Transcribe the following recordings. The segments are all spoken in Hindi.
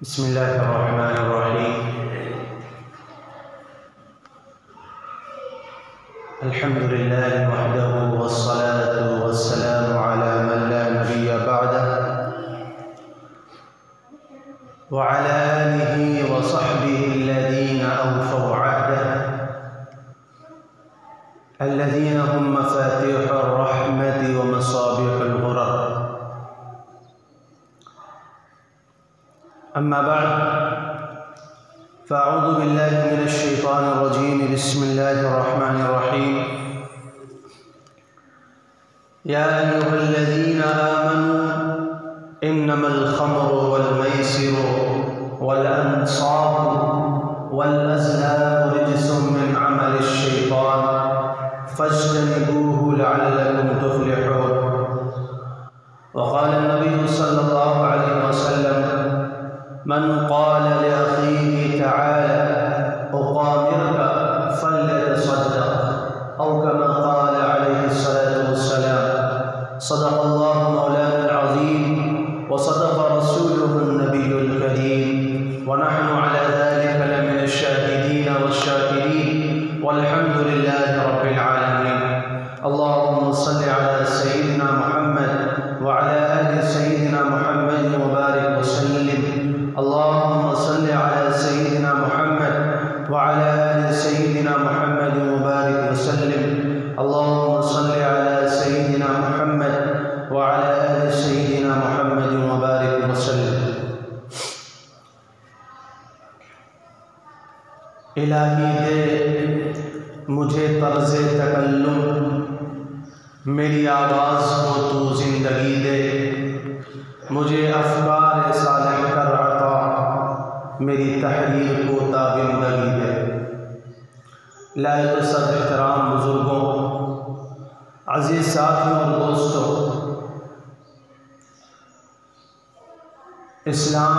बिस्मिल्लाहिर्रहमानिर्रहीम। अल्हम्दुलिल्लाहि वहदहु वस्सलातु वस्सलामु अला मन ला नबिय्य बअदह व अला आलिहि व सहबिहि अल्लज़ीना अवफ़ौ अहदह अल्लज़ीना हुम मफ़ातिहुर रहमति व मसाबिहुल ग़ुरर। अम्मा बअद फ़अऊज़ु बिल्लाहि मिनश शैतानिर रजीम। बिस्मिल्लाहिर रहमानिर रहीम। या अय्युहल्लज़ीना आमनू इन्नमल ख़म्रु वल मैसिरु वल अंसाबु वल अज़लामु रिज्सुम मिन अमलिश शैतान फ़ज्तनिबूहु लअल्लकुम तुफ़्लिहून। वक़ाल नबी सल्लल्लाहु अलैहि वसल्लम मन क़ाल लिअख़ीहि तआला उक़ामिरुका फ़ल्यतसद्दक़ औ कमा क़ाल अलैहिस्सलातु वस्सलाम। सदक़ल्लाहु मौलाना अज़ीम व सदक़ रसूलुहुन नबियुल करीम व नहनु अला ज़ालिका लमिनश शाहिदीन वश्शाकिरीन वल्हम्दुलिल्लाहि रब्बिल आलमीन। अल्लाहुम्मा सल्लि अला सय्यिदिना मुहम्मद व अला आलि सय्यिदिना मुहम्मद व बारिक व सल्लिम। अल्लाहुम्मा सल्लि अला सय्यिदिना मुहम्मद व अला आलि सय्यिदिना मुहम्मद व बारिक व सल्लिम। अल्लाहुम्मा सल्लि अला सय्यिदिना मुहम्मद व अला आलि सय्यिदिना मुहम्मद व बारिक व सल्लिम। इलाही दे मुझे तर्ज़े तकल्लुम, मेरी आवाज़ को तू ज़िंदगी दे। मुझे अफ़कार सालिह कर अता, मेरी तहरीर को ताबिंदगी दे। लायक सब एहतराम बुज़ुर्गों, अज़ीज़ साथियों और दोस्तों, इस्लाम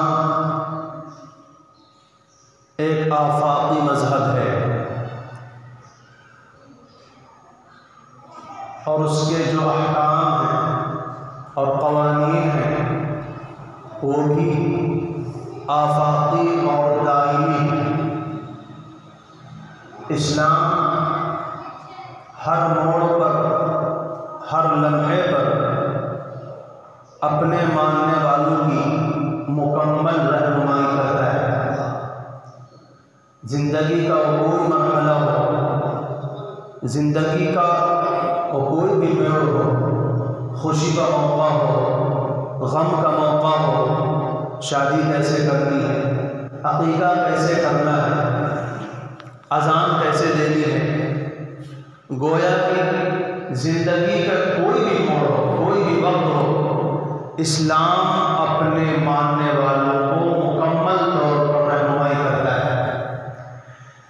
एक आफाकी मज़हब है और उसके जो अहकाम हैं और क़वानीन हैं वो भी आफाकी और दायमी हैं। इस्लाम हर मोड़ पर, हर लम्हे पर अपने मानने वालों की मुकम्मल रहनुमाई करता है। ज़िंदगी का कोई मरहला हो, ज़िंदगी का कोई भी मोड़ हो, खुशी का मौका हो, गम का मौका हो, शादी कैसे करनी है, अक़ीक़ा कैसे करना है, अज़ान कैसे देनी है, गोया कि ज़िंदगी का कोई भी मोड़ हो, कोई भी वक्त हो, इस्लाम अपने मानने वालों को मुकम्मल तौर पर रहनुमाई करता है।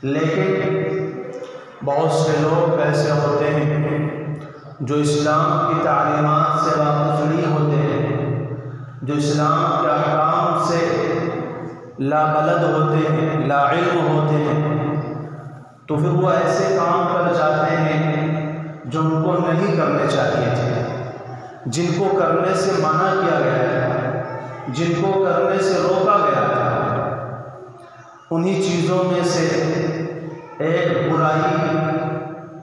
लेकिन बहुत से लोग ऐसे होते हैं जो इस्लाम की तालीमात से वाक़िफ़ नहीं होते हैं, जो इस्लाम के अहकाम से लाबलद होते हैं, लाइल्म होते हैं, तो फिर वो ऐसे काम कर जाते हैं जो उनको नहीं करने चाहिए थे, जिनको करने से मना किया गया था, जिनको करने से रोका गया था। उन्हीं चीज़ों में से एक बुराई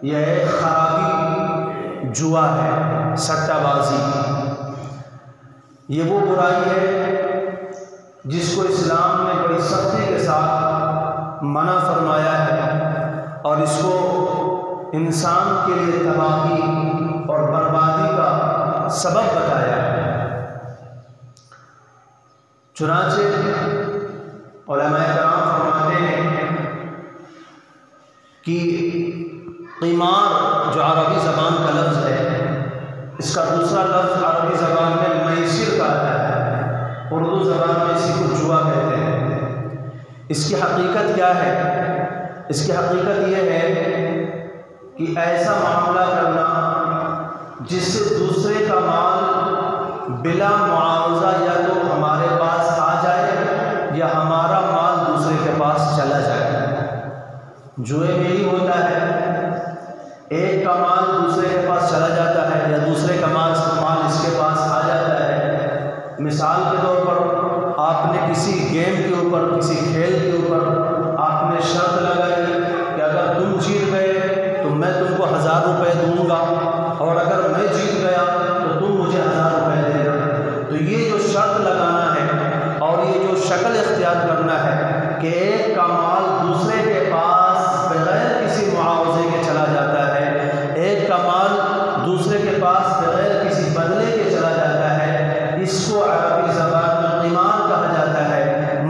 या एक खराबी जुआ है, सट्टाबाजी। ये वो बुराई है जिसको इस्लाम ने बड़ी सख्ती के साथ मना फरमाया है और इसको इंसान के लिए तबाही और बर्बादी का सबब बताया है। चुनांचे उलमाए कराम फरमाते हैं कि क़ीमार जो अरबी ज़बान का लफ्ज़ है, इसका दूसरा लफ्ज़ अरबी ज़बान में मैसिर का आता है, उर्दू ज़बान में इसी को जुआ कहते हैं। इसकी हकीकत क्या है? इसकी हकीकत ये है कि ऐसा मामला करना जिससे दूसरे का माल बिला मुआवजा या तो हमारे पास आ जाए या हमारा माल दूसरे के पास चला जाए। जुए में ही होता है एक का माल दूसरे के पास चला जाता है या दूसरे का माल इसके पास आ जाता है। मिसाल के तौर पर आपने किसी गेम के ऊपर, किसी खेल के ऊपर आपने शर्त लगाई कि अगर तुम जीत गए तो मैं तुमको 1000 रुपये दूंगा, और अगर मैं जीत गया तो तुम मुझे 1000 रुपये देना। तो ये जो शर्त लगाना है और ये जो शक्ल इख्तियार करना है कि एक का माल दूसरे के पास बगैर किसी मुआवजे के चला जाता है, एक का माल दूसरे के पास बगैर किसी बदले के चला जाता है, इसको अरबी ज़बान में क़िमार कहा जाता है,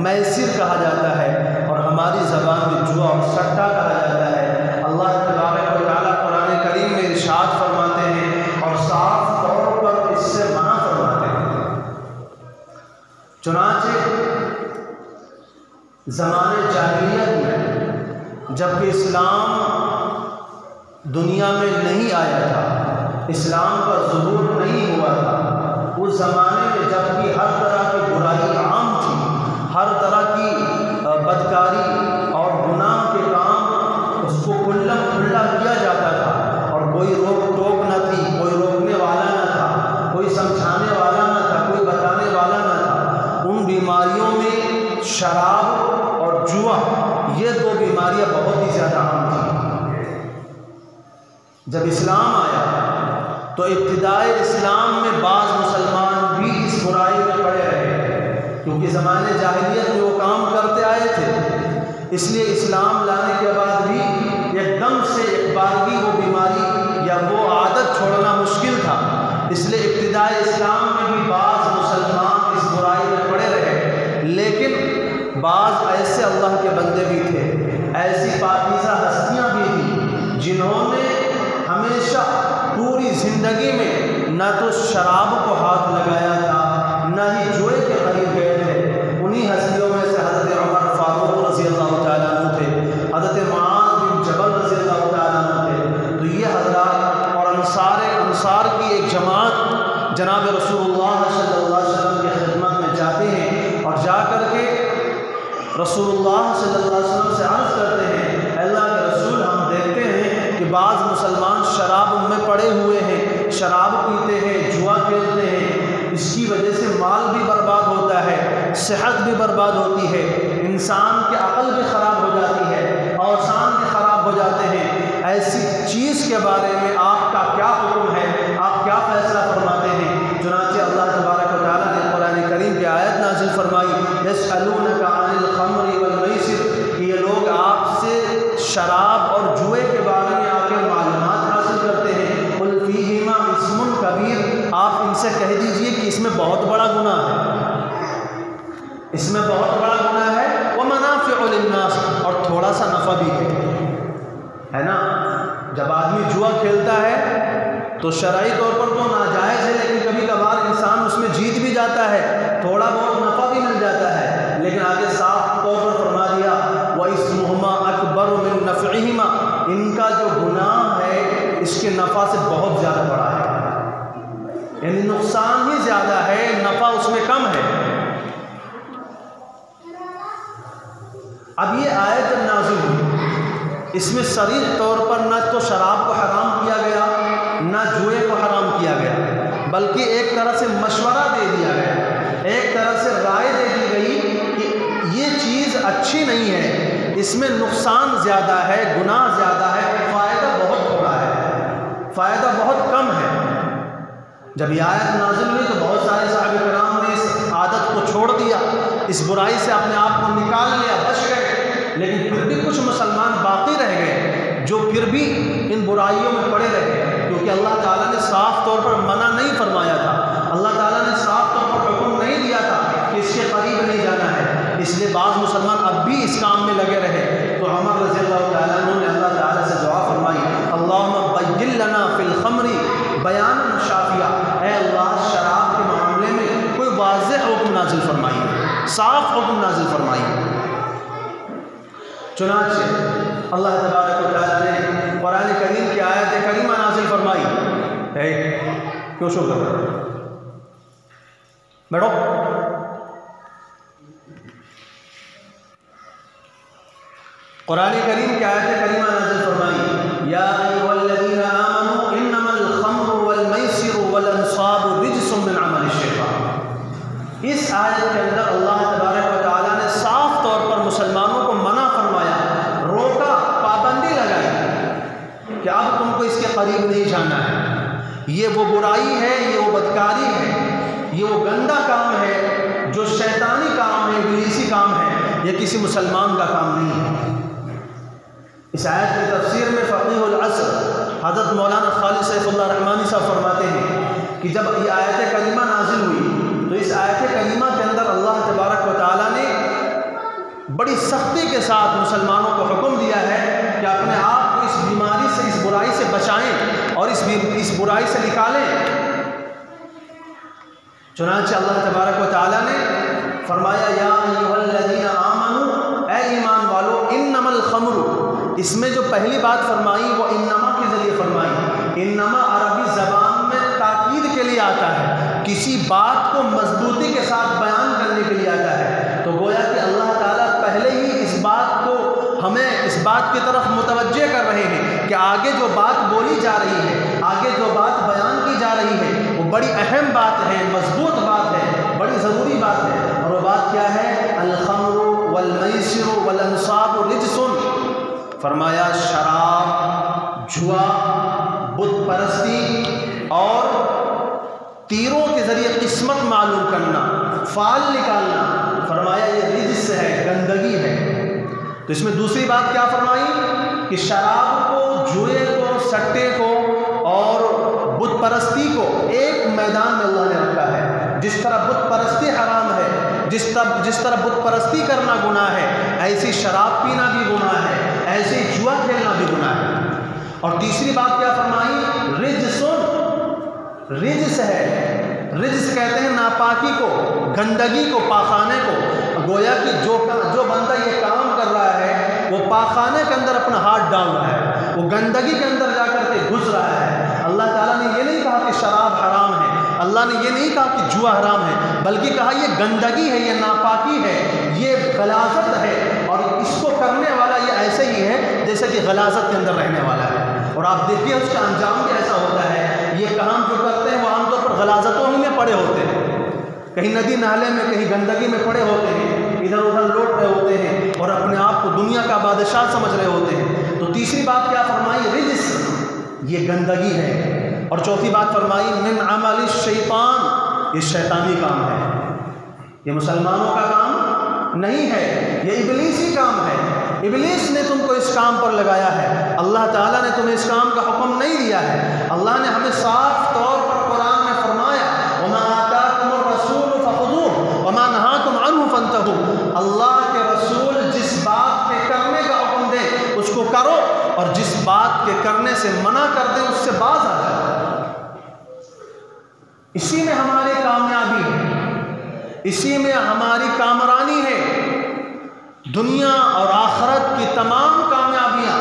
मैसिर कहा जाता है, और हमारी ज़बान में जुआ और सट्टा कहा जाता है। अल्लाह तबारक व तआला कुरान करीम में इरशाद फरमाते हैं और साफ तौर पर इससे मना फरमाते हैं। चुनांचे ज़माने जाहिलियत में, जबकि इस्लाम दुनिया में नहीं आया था, इस्लाम का ज़ुहूर नहीं हुआ था, उस ज़माने में जबकि हर तरह की बुराई आम थी, हर तरह की बदकारी और गुनाह के काम उसको खुल्लम खुल्ला किया जाता था, और कोई रोक टोक न थी, कोई रोकने वाला न था, कोई समझाने वाला न था, कोई बताने वाला न था। उन बीमारियों में शराब और जुआ, ये दो बीमारियां बहुत ही ज़्यादा आम थी। जब इस्लाम आया तो इब्तिदाए इस्लाम में बाज़ मुसलमान भी इस बुराई में पड़े रहे, क्योंकि ज़माने जाहिलियत में वो काम करते आए थे। इसलिए इस्लाम लाने के बाद भी एकदम से एक बार भी वो बीमारी या वो आदत छोड़ना मुश्किल था। इसलिए इब्तिदाए इस्लाम में भी बाज़ मुसलमान इस बुराई में पड़े रहे, लेकिन बाज़ ऐसे अल्लाह के बंदे भी थे, ऐसी पाकीज़ा हस्तियाँ भी थी, जिन्होंने हमेशा पूरी ज़िंदगी में न तो शराब को हाथ लगाया था, न ही जुए के करीब गए थे। उन्हीं हस्तियों में से हज़रत उमर फारूक रज़ी अल्लाह तआला अन्हु थे, हज़रत मुआज़ बिन जबल रज़ी अल्लाह तआला अन्हु थे। तो ये हज़रात और अंसार की एक जमात जनाब रसूलुल्लाह सल्लल्लाहु अलैहि वसल्लम की खिदमत में जाते हैं और जा कर के रसूलुल्लाह सल्लल्लाहु अलैहि वसल्लम से अर्ज़ करते हैं, अल्लाह के रसूल, हम देखते हैं कि बाज़ मुसलमान शराब में पड़े हुए हैं, शराब पीते हैं, जुआ खेलते हैं, इसकी वजह से माल भी बर्बाद होता है, सेहत भी बर्बाद होती है, इंसान की अक़ल भी ख़राब हो जाती है, औसान भी ख़राब हो जाते हैं। ऐसी चीज़ के बारे में आपका क्या हुक्म है, आप क्या फ़ैसला फरमाते हैं? चुनांचे अल्लाह तबारक व तआला ने कुरान करीम की आयत नाज़िल फरमाई, यस्अलूनका अनिल खम्रि वल मैसिर, कि ये लोग आपसे शराब और जुए के बारे में आके मालूमात हासिल करते हैं। कुल फीहिमा इस्मुन कबीर, आप इनसे कह दीजिए कि इसमें बहुत बड़ा गुनाह है, इसमें बहुत बड़ा गुनाह है, व मनाफ़िउ लिन्नास, और थोड़ा सा नफ़ा भी है ना। जब आदमी जुआ खेलता है तो शरई तौर पर तो नाजायज़ है, लेकिन कभी कभार इंसान उसमें जीत भी जाता है, थोड़ा बहुत नफ़ा भी मिल जाता है, लेकिन आगे साफ तौर पर फरमा दिया, व इस्मुहुमा अकबर मिन नफ़इहिमा, इनका जो गुनाह है इसके नफ़ा से बहुत ज़्यादा बड़ा है, यानी नुकसान ही ज़्यादा है, नफ़ा उसमें कम है। अब ये आयत नाज़िल हुई, इसमें सरीह तौर पर न तो शराब को हराम किया गया, न जुए को हराम किया गया, बल्कि एक तरह से मशवरा दे दिया गया, एक तरह से राय दे दी गई कि ये चीज़ अच्छी नहीं है, इसमें नुकसान ज़्यादा है, गुनाह ज़्यादा है, फ़ायदा बहुत थोड़ा है, फ़ायदा बहुत कम है। जब ये आयत नाज़िल हुई तो बहुत सारे सहाबा किराम ने इस आदत को छोड़ दिया, इस बुराई से अपने आप को निकाल लिया, बच गए, लेकिन फिर भी कुछ मुसलमान बाकी रह गए जो फिर भी इन बुराइयों में पड़े रहे, क्योंकि अल्लाह ताला ने साफ़ तौर पर मना नहीं फरमाया था, अल्लाह ताला ने साफ़ तौर पर हुक्म नहीं दिया था कि इसके करीब नहीं जाना है। इसलिए बाज़ मुसलमान अब भी इस काम में लगे रहे। तो उमर रज़ी अल्लाह ताला अन्हु ने अल्लाह ताला से दुआ फरमाई, अल्लाहुम्मा बय्यिन लना फ़िल ख़म्रि बयानन शाफ़िया, ऐ अल्लाह शराब के मामले में कोई वाज़ेह हुक्म नाज़िल फरमाइए, साफ़ हुक्म नाज़िल फरमाइए। चुनांचे अल्लाह तबारक व तआला ने कुरान करीम की आयत करीमा नाज़िल फरमाई। क्यों शो कर रहे हो, बैठो। कुरान करीम की आयत करीमा नाज़िल फरमाई, या अय्युहल्लज़ीना आमनू इन्नमल खम्रु वल मैसिरु वल अंसाबु रिज्सुम मिन अमलि शैतान। इस आयत के अंदर अल्लाह तबारक व तआला ने साफ तौर पर मुसलमानों को मना फरमाया, रोका, पाबंदी लगाई कि अब तुमको इसके करीब नहीं जाना है। ये वो बुराई है, ये वो बदकारी है, ये वो गंदा काम है जो शैतानी काम है, इब्लीसी काम है, ये किसी मुसलमान का काम नहीं है। इस आयत की तफसीर में फ़क़ीहुल असर हज़रत मौलाना खालिद सैफुल्लाह रहमानी साहब फरमाते हैं कि जब ये आयत करीमा नाजिल हुई तो इस आयत करीमा के अंदर अल्लाह तबारक व तआला ने बड़ी सख्ती के साथ मुसलमानों को हुक्म दिया है कि अपने आप को इस बीमारी से, इस बुराई से बचाएं और इस बुराई से निकालें। चुनांचे अल्लाह तबारक व तआला ने फरमाया, या अय्युहल्लज़ीना आमनू, ऐ ईमान वालो, इन्नमल खम्रु, इसमें जो पहली बात फरमाई वो इन्नमा के ज़रिए फरमाई। इन्नमा अरबी ज़बान में ताकीद के लिए आता है, किसी बात को मजबूती के साथ बयान करने के लिए आता है। तो गोया कि अल्लाह ताला पहले ही इस बात को हमें इस बात की तरफ मुतवज्जे कर रहे हैं कि आगे जो बात बोली जा रही है, आगे जो बात बयान की जा रही है, वो बड़ी अहम बात है, मजबूत बात है, बड़ी ज़रूरी बात है। और वो बात क्या है? अल खम्रु वल मैसिरु वल अंसाबु रिज्सुन। फरमाया शराब, जुआ, बुत परस्ती और तीरों के ज़रिए किस्मत मालूम करना, फाल निकालना, फरमाया ये रिज्स है, गंदगी है। तो इसमें दूसरी बात क्या फरमाई कि शराब को, जुए को, सट्टे को और बुत परस्ती को एक मैदान में अल्लाह ने रखा है। जिस तरह बुत परस्ती हराम है, जिस तरह बुत परस्ती करना गुनाह है, ऐसी शराब पीना भी गुनाह है, ऐसे जुआ खेलना भी गुनाह है। और तीसरी बात क्या फरमाई? रिज्सुन, रिज्स है। रिज्स कहते हैं नापाकी को, गंदगी को, पाखाने को। गोया कि जो बंदा ये काम कर रहा है वो पाखाने के अंदर अपना हाथ डाल रहा है, वो गंदगी के अंदर जाकर के घुस रहा है। अल्लाह ताला ने ये नहीं कहा कि शराब हराम है, अल्लाह ने ये नहीं कहा कि जुआ हराम है, बल्कि कहा ये गंदगी है, ये नापाकी है, ये गलाजत है। और इसको करने वाला ये ऐसे ही है जैसे कि गलाजत के अंदर रहने वाला है। और आप देखिए उसका अंजाम भी ऐसा होता है। ये काम जो करते हैं वो आमतौर पर गलाजतों ही में पड़े होते हैं, कहीं नदी नाले में, कहीं गंदगी में पड़े होते हैं, इधर उधर लौट रहे होते हैं और अपने आप को दुनिया का बादशाह समझ रहे होते हैं। तो तीसरी बात क्या फरमाई? रिज्स, ये गंदगी है। और चौथी बात फरमाई मिन अमलि शैतान, ये शैतानी काम है, ये मुसलमानों का काम नहीं है, ये इब्लीसी काम है। इब्लीस ने तुमको इस काम पर लगाया है, अल्लाह ताला ने तुम्हें इस काम का हुक्म नहीं दिया है। अल्लाह ने हमें साफ तौर पर कुरान में फरमाया, वमा आताकुमुर रसूल फखुदूहु वमा नहाकुम अन्हु फंतहू। अल्लाह के रसूल जिस बात के करने का हुक्म दे उसको करो, और जिस बात के करने से मना कर दे उससे बाज आ जाओ। इसी में हमारी कामयाबी है, इसी में हमारी कामरानी है। दुनिया और आखिरत की तमाम कामयाबियाँ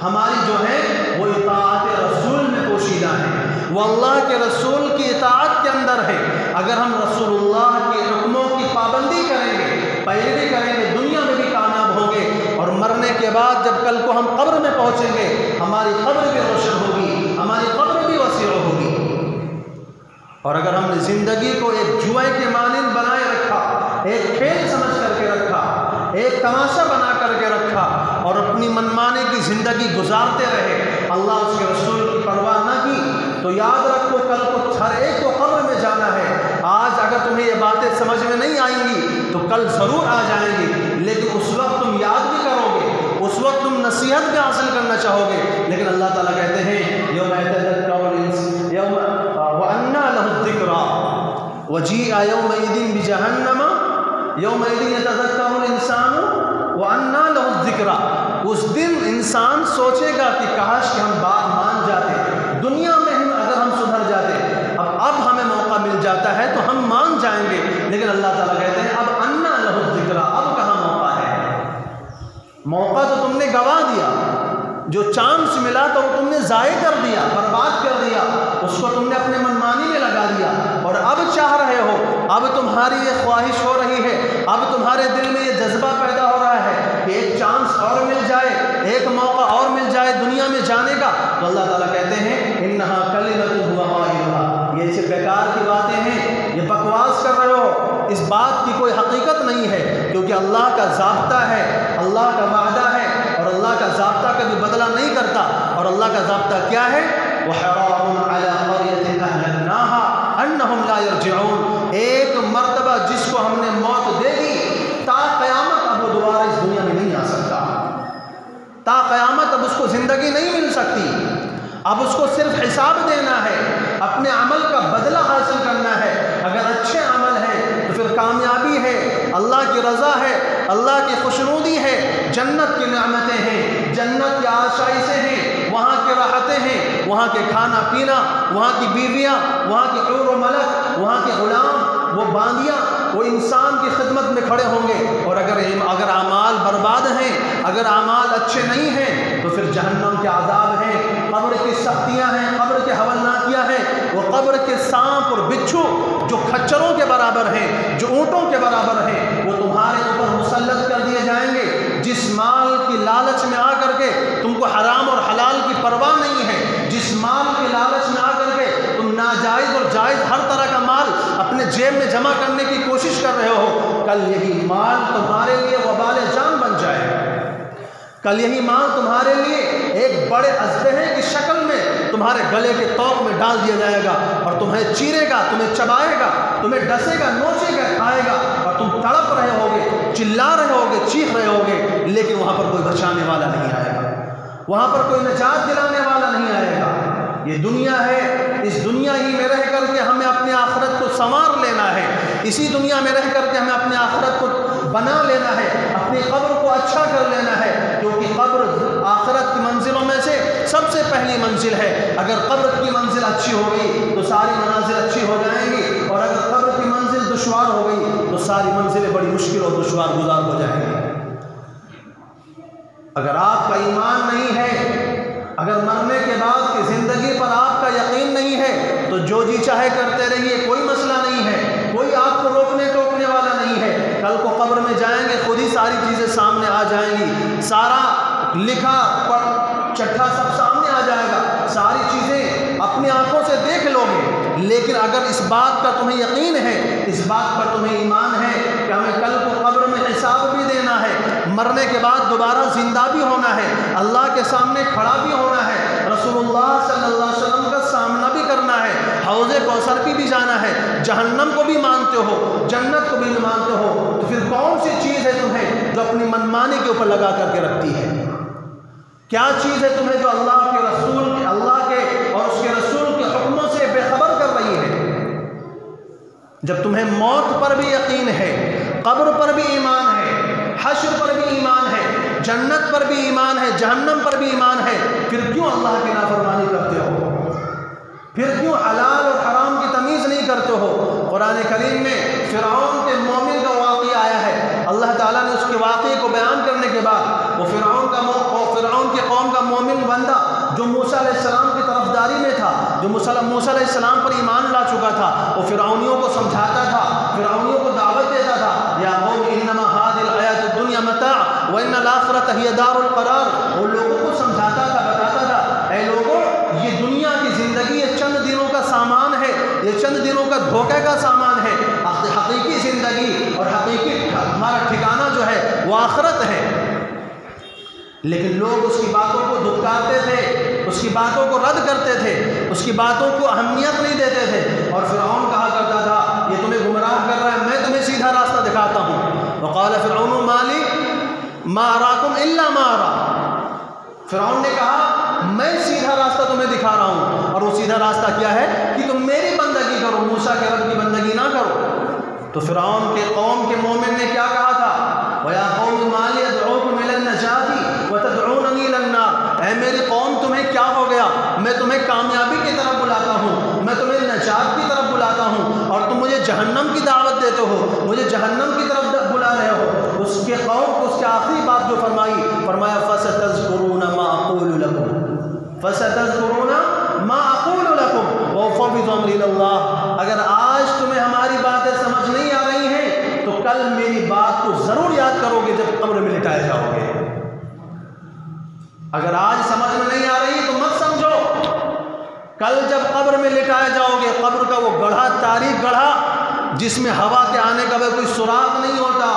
हमारी जो है वो इताअत रसूल में पोशीदा है, वो अल्लाह के रसूल की इताअत के अंदर है। अगर हम रसूलुल्लाह के हुक्मों की पाबंदी करेंगे, पैरवी करेंगे, दुनिया में भी कामयाब होंगे, और मरने के बाद जब कल को हम कब्र में पहुँचेंगे, हमारी कब्र भी रोशन होगी, हमारी कब्र भी वसीअ होगी। और अगर हमने ज़िंदगी को एक जुए के मानिंद बनाए रखा, एक खेल समझ करके रखा, एक तमाशा बना करके रखा और अपनी मनमाने की ज़िंदगी गुजारते रहे, अल्लाह उसके रसूल की परवाह ना की, तो याद रखो कल को हर एक को कब्र में जाना है। आज अगर तुम्हें ये बातें समझ में नहीं आएंगी तो कल ज़रूर आ जाएंगी, लेकिन उस वक्त तुम याद भी करोगे, उस वक्त तुम नसीहत भी हासिल करना चाहोगे। लेकिन अल्लाह ताला कहते हैं यौम वअन्ना लहु ज़िक्रा वजीअ यौमइज़िन बिजहन्नम यौमइज़िन यतज़क्करुल इंसानु वअन्ना लहु ज़िक्रा। उस दिन इंसान सोचेगा कि काश कि हम बात मान जाते, दुनिया में अगर हम सुधर जाते, अब हमें मौका मिल जाता है तो हम मान जाएंगे। लेकिन अल्लाह ताला कहते हैं अब अन्ना लहु ज़िक्रा, अब कहाँ मौका है? मौका तो तुमने गवा दिया, जो चांस मिला तो तुमने ज़ाय कर दिया, बर्बाद कर दिया, उसको तुमने अपने मनमानी में लगा दिया। और अब चाह रहे हो, अब तुम्हारी ये ख्वाहिश हो रही है, अब तुम्हारे दिल में ये जज्बा पैदा हो रहा है कि एक चांस और मिल जाए, एक मौका और मिल जाए, दुनिया दुनिया में जाने का, तो अल्लाह ताला कहते हैं इन्नहा कलिमतुन हुवा क़ाइलुहा, ये सिर्फ बेकार की बातें हैं, ये बकवास कर रहे हो, इस बात की कोई हकीकत नहीं है। क्योंकि अल्लाह का ज़ाब्ता है, अल्लाह का वादा है, और अल्लाह का ज़ाब्ता कभी बदला नहीं करता। और अल्लाह का ज़ाब्ता क्या है? वहरामुन अला क़रयतिन अहलकनाहा अन्नहुम ला यरजिऊन, एक मर्तबा जिसको हमने मौत दे दी, ता क़यामत अब वो दोबारा इस दुनिया में नहीं आ सकता, ता क़यामत अब उसको ज़िंदगी नहीं मिल सकती। अब उसको सिर्फ हिसाब देना है, अपने अमल का बदला हासिल करना है। अगर अच्छे अमल हैं तो फिर कामयाबी है, अल्लाह की रज़ा है, अल्लाह की खुशनुदी है, जन्नत की नेमतें हैं, जन्नत की आशाइशें हैं, वहाँ की राहतें हैं, वहाँ के खाना पीना, वहाँ की बीवियाँ, वहाँ की हूर व मलक, वहाँ के ग़ुलाम, वो बांदियाँ, वो इंसान की खिदमत में खड़े होंगे। और अगर आमाल बर्बाद हैं, अगर आमाल अच्छे नहीं हैं, तो फिर जहन्नम के आज़ाब हैं, कब्र की सख्तियाँ हैं, कब्र के हवलनाकियाँ हैं, वो कब्र के सांप और बिच्छू जो खच्चरों के बराबर हैं, जो ऊँटों के बराबर हैं, वो तुम्हारे ऊपर मुसल्लत कर दिए जाएंगे। जिस माल की लालच में आकर के तुमको हराम और हलाल की परवाह नहीं है, जिस माल की लालच में आकर के तुम नाजायज़ और जायज़ हर तरह का माल अपने जेब में जमा करने की कोशिश कर रहे हो, कल यही माल तुम्हारे लिए वबाल जान बन जाएगा। कल यही माल तुम्हारे लिए एक बड़े अजदहे की शक्ल में तुम्हारे गले के तौक में डाल दिया जाएगा, और तुम्हें चीरेगा, तुम्हें चबाएगा, तुम्हें डसेगा, नोचेगा, खाएगा, और तुम तड़प रहे होगे, चिल्ला रहे होगे, चीख रहे होगे, लेकिन वहाँ पर कोई बचाने वाला नहीं आएगा, वहाँ पर कोई निजात दिलाने वाला नहीं आएगा। ये दुनिया है, इस दुनिया ही में रह करके हमें अपने आखिरत को संवार लेना है, इसी दुनिया में रह करके हमें अपने आखिरत को बना लेना है, अपनी कब्र को अच्छा कर लेना है। क्योंकि कब्र आखिरत की मंजिलों में से सबसे पहली मंजिल है। अगर कब्र की मंजिल अच्छी हो गई तो सारी मनाजिल अच्छी हो जाएंगी, और अगर कब्र की मंजिल दुश्वार हो गई तो सारी मंजिलें बड़ी मुश्किल और दुश्वार गुजार हो जाएंगी। अगर आपका ईमान नहीं है, अगर मरने के बाद की ज़िंदगी पर आपका यकीन नहीं है, तो जो जी चाहे करते रहिए, कोई मसला नहीं है, कोई आपको रोकने टोकने वाला नहीं है। कल को कब्र में जाएंगे, खुद ही सारी चीज़ें सामने आ जाएंगी, सारा लिखा चट्ठा सब सामने आ जाएगा, सारी चीज़ें अपनी आंखों से देख लोगे। लेकिन अगर इस बात का तुम्हें यकीन है, इस बात पर तुम्हें ईमान है कि हमें कल को कब्र में हिसाब भी देना है, मरने के बाद दोबारा जिंदा भी होना है, अल्लाह के सामने खड़ा भी होना है, रसूलुल्लाह सल्लल्लाहु अलैहि वसल्लम का सामना भी करना है, हौज़े कौसर की भी जाना है, जहन्नम को भी मानते हो, जन्नत को भी मानते हो, तो फिर कौन सी चीज़ है तुम्हें जो अपनी मनमानी के ऊपर लगा करके रखती है? क्या चीज़ है तुम्हें जो अल्लाह के और उसके रसूल के हुक्मों से बेखबर कर रही है? जब तुम्हें मौत पर भी यकीन है, कब्र पर भी ईमान है, हश्र पर भी ईमान है, जन्नत पर भी ईमान है, जहन्नम पर भी ईमान है, फिर क्यों अल्लाह की नाफरमानी करते हो? फिर क्यों हलाल और हराम की तमीज़ नहीं करते हो? कुरान करीम में फ़िरऔन के मोमिन का वाक़या आया है। अल्लाह ताला ने उसके वाक़े को बयान करने के बाद वो फ़िरऔन के कौम का मोमिन बंदा जो मूसा अलैहिस्सलाम की तरफदारी में था, जो मूसा अलैहिस्सलाम पर ईमान ला चुका था, वो फ़िरऔनियों को समझाता था, फ़िरऔनियों को दावत देता था, या कौम इन्नमा हादिल हयातुद दुनिया मता व इन्नल आखिरत हिय दारुल करार। वो लोगों को समझाता था, बताता था, ऐ लोगों, ये दुनिया की ज़िंदगी ये चंद दिनों का सामान है, ये चंद दिनों का धोखे का सामान है। हकीकी ज़िंदगी और हकीकी हमारा ठिकाना जो है वो आखिरत है। लेकिन लोग उसकी बातों को धुतकारते थे, उसकी बातों को रद्द करते थे, उसकी बातों को अहमियत नहीं देते थे। और फ़िरऔन कहा करता था, ये तुम्हें गुमराह कर रहा है, मैं तुम्हें सीधा रास्ता दिखाता हूँ। वक़ाल फ़िरऔन माली मा अराकुम इल्ला मा अरा। फ़िरऔन ने कहा, मैं सीधा रास्ता तुम्हें दिखा रहा हूँ, और वो सीधा रास्ता क्या है कि तुम मेरी बंदगी करो, मूसा के रब की बंदगी ना करो। तो फ़िरऔन के कौम के मोमिन ने क्या कहा था? वया कौम माली अदऊकुम इलन नजाती व तदऊननी इलन नार। ऐ मेरी कौम, तुम्हें क्या हो गया? मैं तुम्हें कामयाबी की तरफ बुलाता हूँ, मैं तुम्हें नजात की तरफ बुलाता हूँ, और तुम मुझे जहन्नम की दावत देते हो, मुझे जहन्नम की तरफ बुला रहे हो। उसके कौम को उसकी आखिरी बात जो फरमाया फसतज़कुरूना मा अक़ूलु लकुम, फसतज़कुरूना मा अक़ूलु लकुम व उफ़व्विज़ु अम्री इलल्लाह। अगर आज तुम्हें हमारी बातें समझ नहीं आ रही हैं, तो कल मेरी बात को ज़रूर याद करोगे जब कब्र में लिटाए जाओगे। अगर आज समझ में नहीं आ रही कल जब कब्र में लिटाए जाओगे, कब्र का वो गढ़ा, तारीख गढ़ा, जिसमें हवा के आने का कोई सुराग नहीं होता,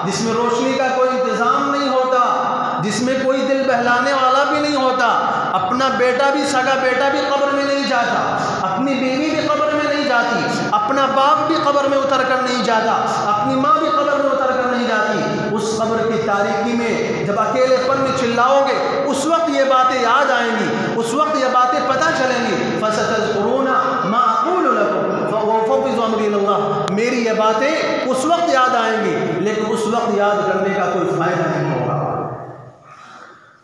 जिसमें रोशनी का कोई इंतज़ाम नहीं होता, जिसमें कोई दिल बहलाने वाला भी नहीं होता। अपना बेटा भी, सगा बेटा भी कब्र में नहीं जाता, अपनी बीवी भी कब्र में नहीं जाती, अपना बाप भी कब्र में उतर कर नहीं जाता, अपनी माँ भी कब्र में उतर कर नहीं जाती। उस कब्र की तारीकी में जब अकेलेपन में चिल्लाओगे, उस वक्त ये बातें याद आएंगी, उस वक्त ये बातें पता चलेंगी। फसतज़कुरूना मा अक़ूलु लकुम वअफ़व्विज़ु अम्री इलल्लाह, मेरी ये बातें उस वक्त याद आएंगी, लेकिन उस वक्त याद करने का कोई फ़ायदा नहीं होगा।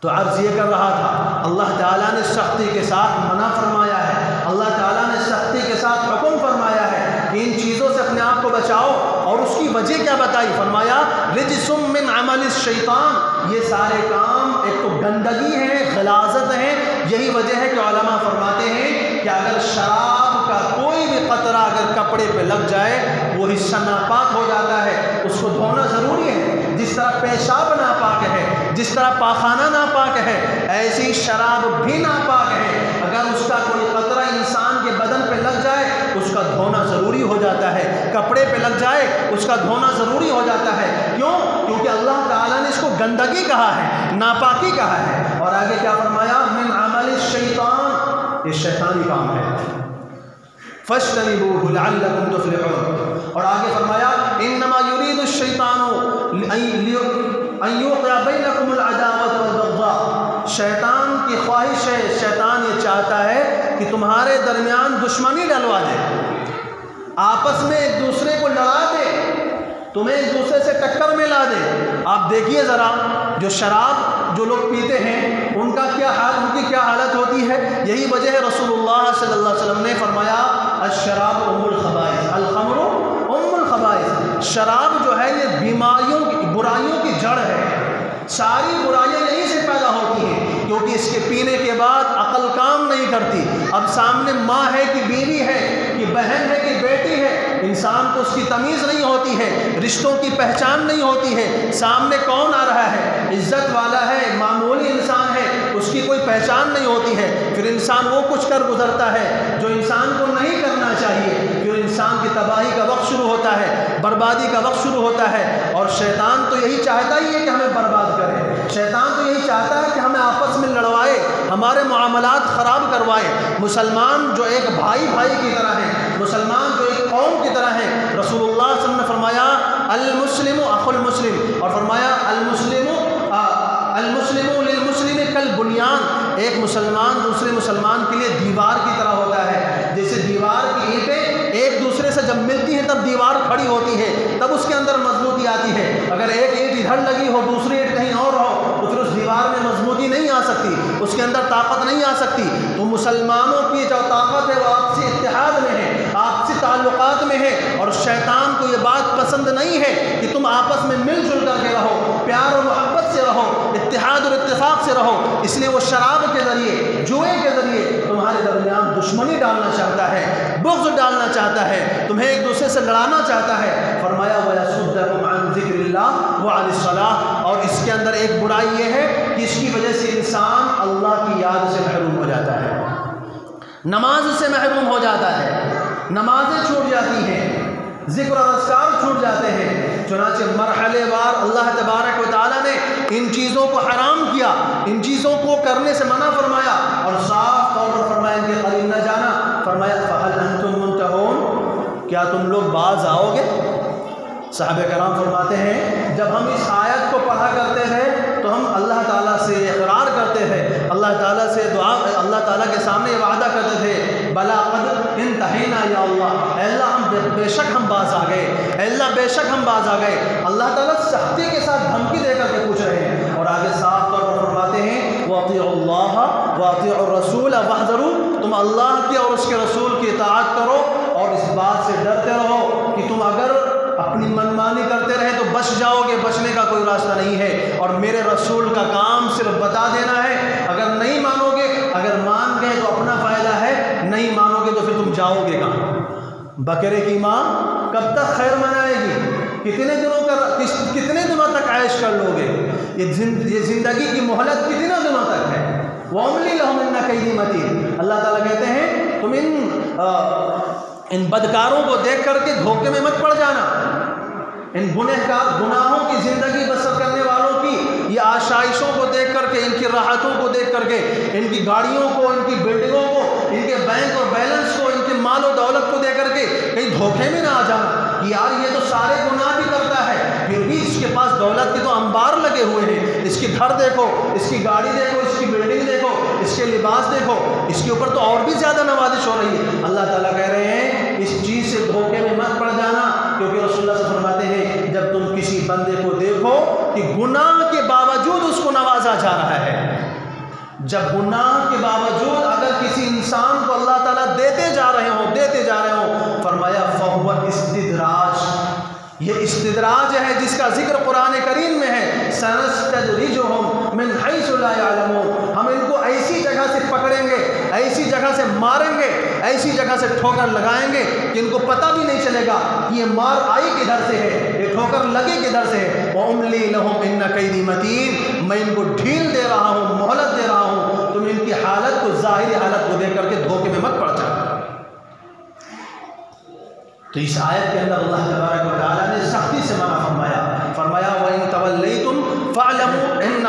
तो अर्ज़ ये कर रहा था, अल्लाह ताला ने सख्ती के साथ मना फरमाया है, अल्लाह ताला ने सख्ती के साथ हुक्म फरमाया है कि इन चीज़ों से अपने आप को बचाओ। और उसकी वजह क्या बताई? फरमाया रिज्सुम मिन अमलिश शैतान, ये सारे काम एक तो गंदगी है, गलाज़त है। यही वजह है कि उलमा फरमाते हैं कि अगर शराब का कोई भी कतरा अगर कपड़े पे लग जाए, वो हिस्सा नापाक हो जाता है, उसको धोना ज़रूरी है। जिस तरह पेशाब नापाक है, जिस तरह पाखाना नापाक है, ऐसी शराब भी नापाक है। अगर उसका कोई कतरा इंसान के बदन पे लग जाए, उसका धोना ज़रूरी हो जाता है। कपड़े पे लग जाए, उसका धोना ज़रूरी हो जाता है। क्यों? क्योंकि अल्लाह ताला ने इसको गंदगी कहा है, नापाकी कहा है। और आगे क्या फरमाया? मिन अमलिश शैतान, ये शैतानी काम है। फज्तनिबूहु लअल्लकुम तुफ्लिहून। और आगे फरमाया इन्नमा युरीदु शैतानु अन युक़िअ बैनकुमुल अदावत वल बग़्ज़ा, शैतान की ख्वाहिश है, शैतान ये चाहता है कि तुम्हारे दरमियान दुश्मनी डलवा दे, आपस में एक दूसरे को लड़ा दे, तुम्हें एक दूसरे से टक्कर में ला दे। आप देखिए ज़रा, जो शराब जो लोग पीते हैं उनका क्या हाल, उनकी क्या हालत होती है। यही वजह है रसूलुल्लाह सल्लल्लाहु अलैहि वसल्लम ने फरमाया अश्शराब उम्मुल खबाइस, अल खम्रु उम्मुल खबाइस। शराब जो है ये बीमारियों की, बुराइयों की जड़ है। सारी बुराइयाँ यहीं से पैदा होती हैं, क्योंकि इसके पीने के बाद अकल काम नहीं करती। अब सामने माँ है कि बीवी है कि बहन है कि बेटी है, इंसान को उसकी तमीज़ नहीं होती है, रिश्तों की पहचान नहीं होती है। सामने कौन आ रहा है, इज्जत वाला है, मामूली इंसान है, उसकी कोई पहचान नहीं होती है। फिर इंसान वो कुछ कर गुजरता है जो इंसान को नहीं करना चाहिए। फिर इंसान की तबाही का वक्त शुरू होता है, बर्बादी का वक्त शुरू होता है। और शैतान तो यही चाहता ही है कि हमें बर्बाद करे। शैतान तो यही चाहता है कि हमें आपस में लड़वाए, हमारे मामलात ख़राब करवाए। मुसलमान जो एक भाई भाई की तरह है, मुसलमान जो एक कौम की तरह है। रसूलुल्लाह सल्लल्लाहु अलैहि वसल्लम ने फरमाया अल मुस्लिमु अखुल मुस्लिम, और फरमाया अल मुस्लिमु लिल मुस्लिम कल बुनियान, एक मुसलमान दूसरे मुसलमान के लिए दीवार की तरह होता है। जैसे दीवार की ईंटें एक दूसरे से जब मिलती हैं तब दीवार खड़ी होती है, तब उसके अंदर मजबूती आती है। अगर एक ईंट इधर लगी हो, दूसरी ईंट कहीं और हो, तो फिर उस दीवार में मजबूती नहीं आ सकती, उसके अंदर ताकत नहीं आ सकती। तो मुसलमानों की जो ताकत है वो आपसी इत्तेहाद में है, आपसी ताल्लुकात में है। और शैतान को ये बात पसंद नहीं है कि तुम आपस में मिलजुल करके रहो, प्यार और मोहब्बत से रहो, इत्तेहाद और इत्तेफाक से रहो। इसलिए वो शराब के ज़रिए, जुए के ज़रिए तुम्हारे दरमियान दुश्मनी डालना चाहता है, बुग़्ज़ डालना चाहता है, तुम्हें एक दूसरे से लड़ाना चाहता है। फरमाया वयसुद्दकुम अन ज़िक्रिल्लाह व अनिस सलाह। और इसके अंदर एक बुराई ये है कि इसकी वजह से इंसान अल्लाह की याद से महरूम हो जाता है, नमाज से महरूम हो जाता है, नमाजें छूट जाती हैं, ज़िक्र और अज़कार छूट जाते हैं। चुनांचे मरहलेवार अल्लाह तबारक व तआला ने इन चीज़ों को हराम किया, इन चीज़ों को करने से मना फरमाया और साफ तौर पर फरमाया इनके करीब न जाना। फरमाया फ़हल अंतुम मुंतहून, क्या तुम लोग बाज आओगे? साहबे कराम फरमाते हैं जब हम इस आयत को पढ़ा करते थे तो हम अल्लाह ताला से इक़रार करते थे, अल्लाह ताला से दुआ, अल्लाह ताला के सामने वादा करते थे बला क़द इंतहैना या अल्लाह हम बेशक हम बाज आ गए, अल्लाह बेशक हम बाज आ गए। अल्लाह ताला सख्ती के साथ धमकी देकर के पूछ रहे हैं। और आगे साफ तौर पर फरमाते हैं वअतिउल्लाह वअतिउर रसूल वहज़रू, तुम अल्लाह की और उसके रसूल की इताअत करो और इस बात से डरते रहो कि तुम अगर अपनी मनमानी करते रहे तो बच जाओगे, बचने का कोई रास्ता नहीं है। और मेरे रसूल का काम सिर्फ बता देना है, अगर नहीं मानोगे, अगर मान गए तो अपना फ़ायदा है, नहीं मानोगे तो फिर तुम जाओगे कहाँ? बकरे की माँ कब तक खैर मनाएगी? कितने दिनों तक ऐश कर लोगे? ये ज़िंदगी की मोहलत कितने दिनों तक है? वअमली लहुम इन्न कैदी मतीन। अल्लाह ताला कहते हैं तुम इन बदकारों को देख करके धोखे में मत पड़ जाना। इन गुनाहों की ज़िंदगी बसर करने वालों की ये आशाइशों को देख करके, इनकी राहतों को देख करके, इनकी गाड़ियों को, इनकी बिल्डिंगों को, इनके बैंक और बैलेंस को, इनके माल और दौलत को देख करके कहीं धोखे में ना आ जाना कि यार ये तो सारे गुनाह भी करता है, फिर भी इसके पास दौलत के तो अंबार लगे हुए हैं, इसके घर देखो, इसकी गाड़ी देखो, इसकी बिल्डिंग देखो, इसके लिबास देखो, इसके ऊपर तो और भी ज़्यादा नवाजिश हो रही है। अल्लाह ताला कह रहे हैं इस चीज़ से धोखे में मत पड़ जाना, क्योंकि रसूलुल्लाह से फरमाते हैं जब तुम किसी बंदे को देखो कि गुनाह के बावजूद उसको नवाजा जा रहा है, जब गुनाह के बावजूद अगर किसी इंसान को अल्लाह ताला देते जा रहे हो, फरमाया फहुवा इस्तिदराज, ये इस्तिदराज है जिसका जिक्र कुरान करीम में है, सनस्तदरिजुहुम मिन हैसु ला यअलमून, हम इनको ऐसी जगह से पकड़ेंगे, ऐसी जगह से मारेंगे, ऐसी जगह से ठोकर लगाएंगे कि इनको पता भी नहीं चलेगा कि ये मार आई किधर से है, ये ठोकर लगे किधर से है। व उमली लहुम इन्न कैदी मतीन, मैं इनको ढील दे रहा हूँ, मोहलत दे रहा हूँ, तुम इनकी हालत को, ज़ाहिरी हालत को देख करके धोखे में मत पड़ जाओ। तो इस आयत के अंदर अल्लाह तबारक व तआला ने सख्ती से मना फरमाया व इन तवल्लैतुम फ़अलमू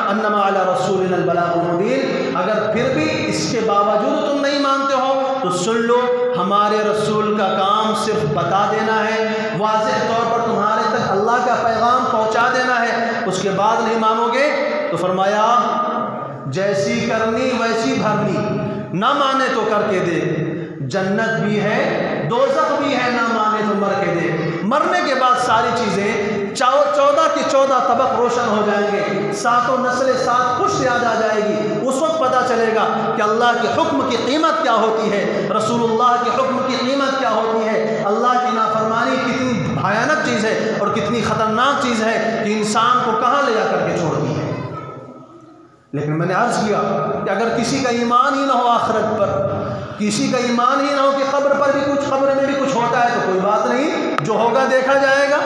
अन्नमा अला रसूलिनल बलागुल मुबीन, अगर फिर भी इसके बावजूद तुम नहीं मानते हो तो सुन लो, हमारे रसूल का काम सिर्फ बता देना है, वाज़ेह तौर पर तुम्हारे तक अल्लाह का पैगाम पहुँचा देना है, उसके बाद नहीं मानोगे तो फरमाया जैसी करनी वैसी भरनी, ना माने तो करके दे, जन्नत भी है दोज़ख भी है, ना माने तो मर के दे। मरने के बाद सारी चीज़ें 14 की 14 तबक रोशन हो जाएंगे, सातों नस्लें सात खुश याद आ जाएगी, उस वक्त पता चलेगा कि अल्लाह के हुक्म की कीमत क्या होती है, रसूलुल्लाह के हुक्म की कीमत क्या होती है, अल्लाह की नाफरमानी कितनी भयानक चीज़ है और कितनी ख़तरनाक चीज़ है कि इंसान को कहाँ ले जा करके छोड़ती है। लेकिन मैंने अर्ज़ किया कि अगर किसी का ईमान ही ना हो आखिरत पर, किसी का ईमान ही ना हो कि कब्र पर भी कुछ, कब्र में भी कुछ होता है, तो कोई बात नहीं, जो होगा देखा जाएगा,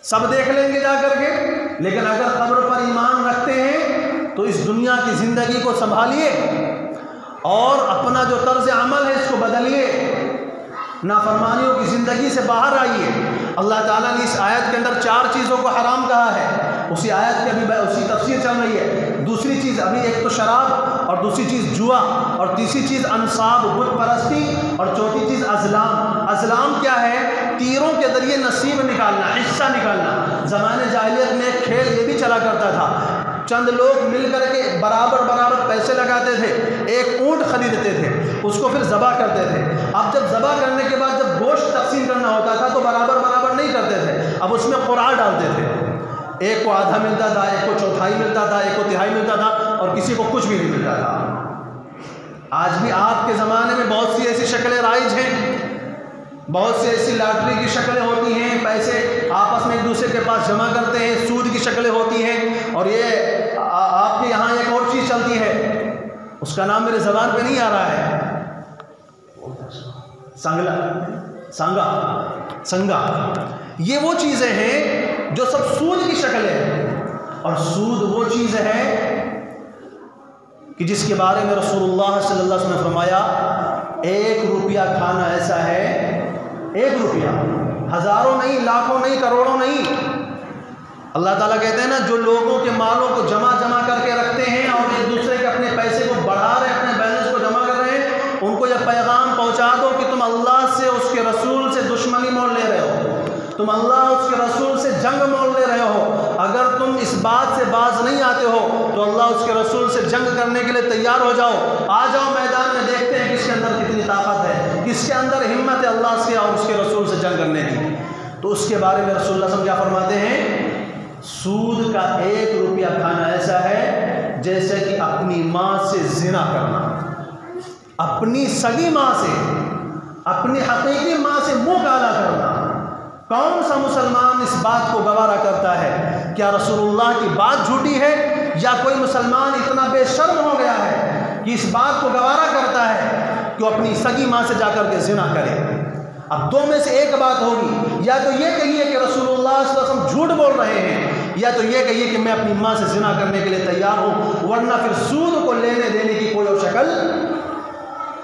सब देख लेंगे जा करके। लेकिन अगर कब्र पर ईमान रखते हैं तो इस दुनिया की ज़िंदगी को संभालिए और अपना जो तर्ज अमल है इसको बदलिए, नाफरमानियों की ज़िंदगी से बाहर आइए। अल्लाह ताला ने इस आयत के अंदर 4 चीज़ों को हराम कहा है, उसी आयत की अभी उसी तफसीर चल रही है। दूसरी चीज़ अभी, एक तो शराब, और दूसरी चीज़ जुआ, और तीसरी चीज़ अंसाब बुत परस्ती, और चौथी चीज़ अज़लाम। अज़लाम क्या है? तीरों के ज़रिए नसीब निकालना, हिस्सा निकालना। ज़माने जाहिलियत में एक खेल ये भी चला करता था, चंद लोग मिल करके बराबर पैसे लगाते थे, एक ऊँट खरीदते थे, उसको फिर ज़बा करते थे। अब जब ज़बा करने के बाद जब गोश्त तकसीम करना होता था तो बराबर नहीं करते थे, अब उसमें क़ुरान डालते थे, एक को आधा मिलता था, एक को चौथाई मिलता था, एक को तिहाई मिलता था, और किसी को कुछ भी नहीं मिलता था। आज भी आपके ज़माने में बहुत सी ऐसी शक्लें राइज हैं, बहुत सी ऐसी लॉटरी की शक्लें होती हैं, पैसे आपस में एक दूसरे के पास जमा करते हैं, सूद की शक्लें होती हैं, और ये आपके यहाँ एक और चीज़ चलती है, उसका नाम मेरे ज़बान पे नहीं आ रहा है, संगा। ये वो चीज़ें हैं जो सब सूद की शक्ल है, और सूद वो चीज़ है कि जिसके बारे में रसूलुल्लाह सल्लल्लाहु अलैहि वसल्लम ने फरमाया 1 रुपया खाना ऐसा है, 1 रुपया, हज़ारों नहीं, लाखों नहीं, करोड़ों नहीं। अल्लाह ताला कहते हैं ना, जो लोगों के मालों को जमा करके रखते हैं और एक दूसरे के अपने पैसे को बढ़ा रहे हैं, अपने बैलेंस को जमा कर रहे हैं, उनको यह पैगाम पहुंचा दो कि तुम अल्लाह से, उसके रसूल से दुश्मनी मोल ले रहे हो, तुम अल्लाह उसके रसूल से जंग मोल ले रहे हो। अगर तुम इस बात से बाज नहीं आते हो तो अल्लाह उसके रसूल से जंग करने के लिए तैयार हो जाओ, आ जाओ मैदान में, देखते हैं किसके अंदर कितनी ताकत है, किसके अंदर हिम्मत है अल्लाह से और उसके रसूल से जंग करने की। तो उसके बारे में रसूलुल्लाह सल्लल्लाहु अलैहि वसल्लम क्या फरमाते हैं? सूद का 1 रुपया खाना ऐसा है जैसे कि अपनी माँ से जिना करना, अपनी सगी माँ से, अपनी हकीकी माँ से मुँह काला करना। कौन सा मुसलमान इस बात को गवारा करता है? क्या रसूलुल्लाह की बात झूठी है, या कोई मुसलमान इतना बेशर्म हो गया है कि इस बात को गवारा करता है कि वो अपनी सगी माँ से जाकर के जिना करे? अब 2 में से एक बात होगी, या तो ये कहिए कि रसूलुल्लाह सल्लल्लाहु अलैहि वसल्लम झूठ बोल रहे हैं, या तो ये कहिए कि मैं अपनी माँ से जिना करने के लिए तैयार हूँ, वरना फिर सूद को लेने देने की कोई और शक्ल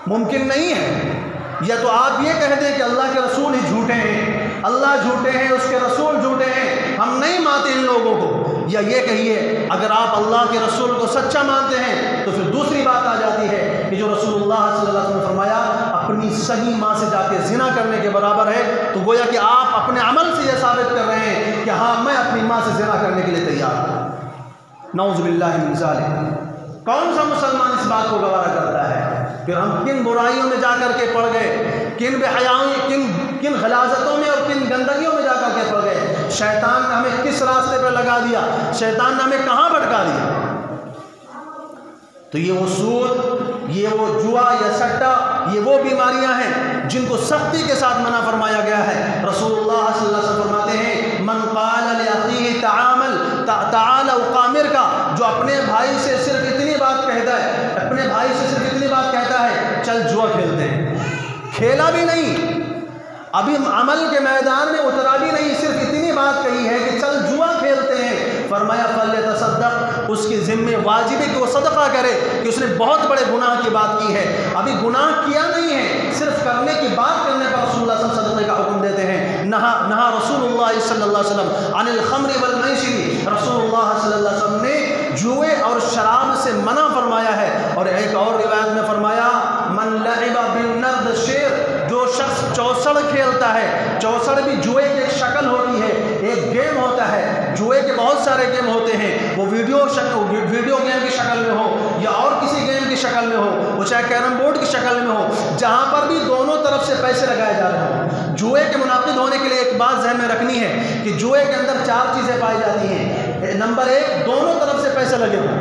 मुमकिन नहीं है। या तो आप ये कह दें कि अल्लाह के रसूल ही झूठे हैं, अल्लाह झूठे हैं, उसके रसूल झूठे हैं, हम नहीं मानते इन लोगों को। या ये कहिए अगर आप अल्लाह के रसूल को सच्चा मानते हैं तो फिर दूसरी बात आ जाती है कि जो रसूलुल्लाह सल्लल्लाहु अलैहि वसल्लम ने फरमाया अपनी सगी माँ से जाके ज़िना करने के बराबर है, तो गोया कि आप अपने अमल से यह साबित कर रहे हैं कि हाँ मैं अपनी माँ से ज़िना करने के लिए तैयार हूँ। नऊज़ु बिल्लाहि मिन ज़ालिक। कौन सा मुसलमान इस बात को गवारा करता है? फिर हम किन बुराइयों में जा कर के पड़ गए, किन बेहयाओं, किन गलाजतों में और किन गंदगियों में जा कर के पड़ गए। शैतान ने हमें किस रास्ते पर लगा दिया, शैतान ने हमें कहाँ भटका दिया। तो ये वो सूद, ये वो जुआ या सट्टा, ये वो बीमारियां हैं जिनको सख्ती के साथ मना फरमाया गया है। रसूलुल्लाह सल्लल्लाहु अलैहि वसल्लम फरमाते हैं मन क़ाल लिअख़ीहि तआल उक़ामिर का, जो अपने भाई से सिर्फ इतनी बात कहता है, अपने भाई से सिर्फ इतनी बात कहता है चल जुआ खेलते हैं, खेला भी नहीं, अभी अमल के मैदान में उतरा भी नहीं, सिर्फ इतनी बात कही है कि चल जुआ खेलते हैं। फरमाया फल्यतसद्दक़, उसके ज़िम्मे वाजिब है कि वो सदका करे कि उसने बहुत बड़े गुनाह की बात की है, अभी गुनाह किया नहीं है, सिर्फ करने की बात करने पर रसूलुल्लाह सल्लल्लाहु अलैहि वसल्लम सदक़े का हुक्म देते हैं। नहा रसूलुल्लाह सल्लल्लाहु अलैहि वसल्लम अनिल खम्रि वल मैसिरी, रसूलुल्लाह सल्लल्लाहु अलैहि वसल्लम ने जुए और शराब से मना फरमाया है। और एक और रिवायत में फरमाया मन लइबा बिन्नर्द शेर, जो शख्स चौसड़ खेलता है, चौसड़ भी जुए की एक शक्ल होती है, एक गेम होता है, जुए के बहुत सारे गेम होते हैं, वो वीडियो गेम की शक्ल में हो या और किसी गेम की शक्ल में हो, वो चाहे कैरम बोर्ड की शक्ल में हो, जहाँ पर भी दोनों तरफ से पैसे लगाए जा रहे हों। जुए के मुनाकिद होने के लिए एक बात ज़हन में रखनी है कि जुए के अंदर 4 चीज़ें पाई जाती हैं। नंबर 1, दोनों तरफ से पैसे लगे हों,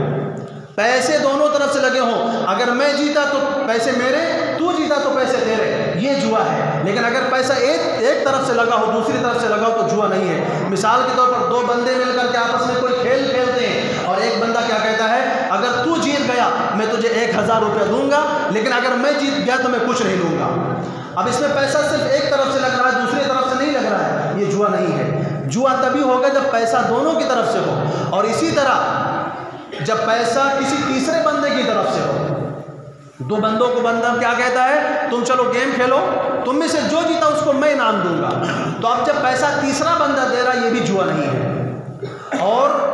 पैसे दोनों तरफ से लगे हों। अगर मैं जीता तो पैसे मेरे, तू जीता तो पैसे तेरे, ये जुआ है। लेकिन अगर पैसा एक तरफ से लगा हो, दूसरी तरफ से लगा हो, तो जुआ नहीं है। मिसाल के तौर पर 2 बंदे मिलकर के आपस में कोई खेल खेलते हैं और एक बंदा क्या कहता है अगर तू जीत गया मैं तुझे 1000 रुपया दूंगा, लेकिन अगर मैं जीत गया तो मैं कुछ नहीं लूँगा। अब इसमें पैसा सिर्फ एक तरफ से लग रहा है, दूसरी तरफ से नहीं लग रहा है, ये जुआ नहीं है। जुआ तभी होगा जब पैसा दोनों की तरफ से हो, और इसी तरह जब पैसा किसी तीसरे बंदे की तरफ से हो। 2 बंदों को बंदा क्या कहता है तुम चलो गेम खेलो, तुम में से जो जीता उसको मैं इनाम दूंगा, तो अब जब पैसा तीसरा बंदा दे रहा, ये भी जुआ नहीं है। और